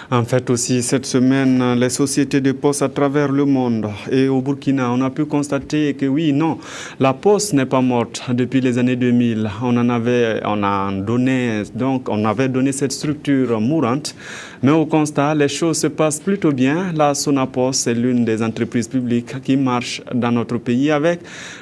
En fait aussi, cette semaine, les sociétés de poste à travers le monde et au Burkina, on a pu constater que oui, non, la poste n'est pas morte depuis les années 2000. On avait donné cette structure mourante, mais au constat, les choses se passent plutôt bien. La Sonapost est l'une des entreprises publiques qui marche dans notre pays avec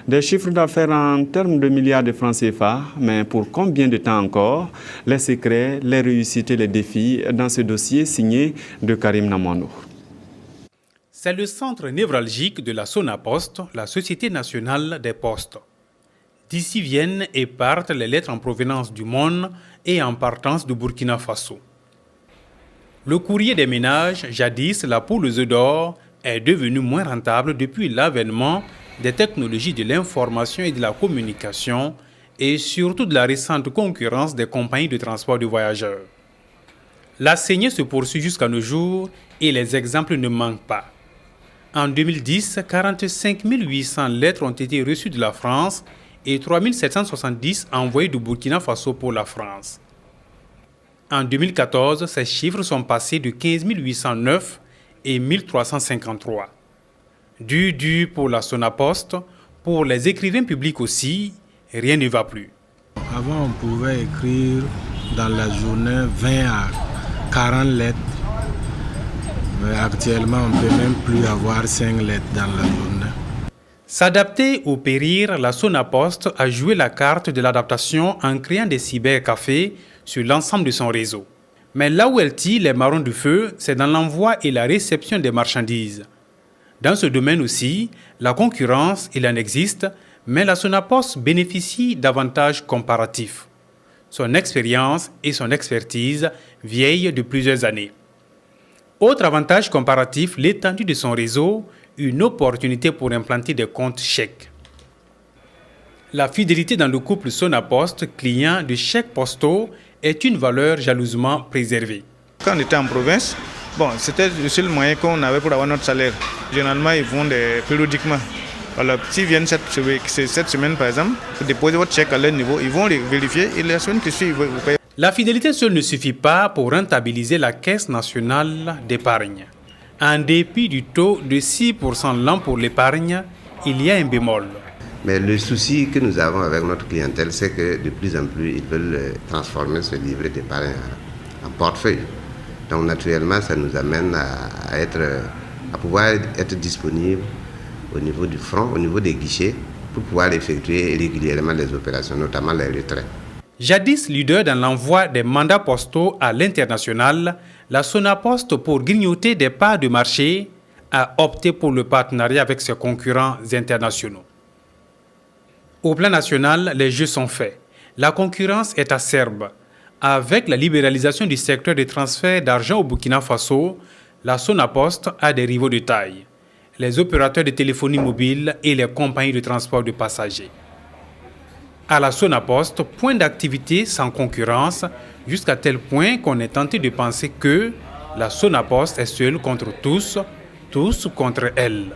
des chiffres d'affaires en termes de milliards de francs CFA. Mais pour combien de temps encore? Les secrets, les réussites et les défis dans ce dossier signé de Karim Namouano. C'est le centre névralgique de la Sonapost, la Société nationale des postes. D'ici viennent et partent les lettres en provenance du monde et en partance du Burkina Faso. Le courrier des ménages, jadis la poule aux œufs d'or, est devenu moins rentable depuis l'avènement des technologies de l'information et de la communication et surtout de la récente concurrence des compagnies de transport de voyageurs. La saignée se poursuit jusqu'à nos jours et les exemples ne manquent pas. En 2010, 45 800 lettres ont été reçues de la France et 3 770 envoyées du Burkina Faso pour la France. En 2014, ces chiffres sont passés de 15 809 et 1353. Du pour la Sonapost, pour les écrivains publics aussi, rien ne va plus. Avant, on pouvait écrire dans la journée 20 à 40 lettres. Mais actuellement, on ne peut même plus avoir 5 lettres dans la journée. S'adapter ou périr, la Sonapost a joué la carte de l'adaptation en créant des cybercafés sur l'ensemble de son réseau. Mais là où elle tire les marrons du feu, c'est dans l'envoi et la réception des marchandises. Dans ce domaine aussi, la concurrence, il en existe, mais la Sonapost bénéficie d'avantages comparatifs. Son expérience et son expertise vieillent de plusieurs années. Autre avantage comparatif, l'étendue de son réseau, une opportunité pour implanter des comptes chèques. La fidélité dans le couple Sonapost, client de chèques postaux, est une valeur jalousement préservée. Quand on était en province, c'était le seul moyen qu'on avait pour avoir notre salaire. Généralement, ils vont périodiquement. Alors, s'ils viennent cette semaine, par exemple, pour déposer votre chèque à leur niveau, ils vont vérifier et la semaine qui suit, ils vous payent. La fidélité seule ne suffit pas pour rentabiliser la Caisse nationale d'épargne. En dépit du taux de 6% l'an pour l'épargne, il y a un bémol. Mais le souci que nous avons avec notre clientèle, c'est que de plus en plus, ils veulent transformer ce livret d'épargne en portefeuille. Donc naturellement, ça nous amène à pouvoir être disponible au niveau du front, au niveau des guichets, pour pouvoir effectuer régulièrement les opérations, notamment les retraits. Jadis leader dans l'envoi des mandats postaux à l'international, la Sonapost, pour grignoter des parts de marché, a opté pour le partenariat avec ses concurrents internationaux. Au plan national, les jeux sont faits. La concurrence est acerbe. Avec la libéralisation du secteur des transferts d'argent au Burkina Faso, la Sonapost a des rivaux de taille, les opérateurs de téléphonie mobile et les compagnies de transport de passagers. À la Sonapost, point d'activité sans concurrence, jusqu'à tel point qu'on est tenté de penser que la Sonapost est seule contre tous, tous contre elle.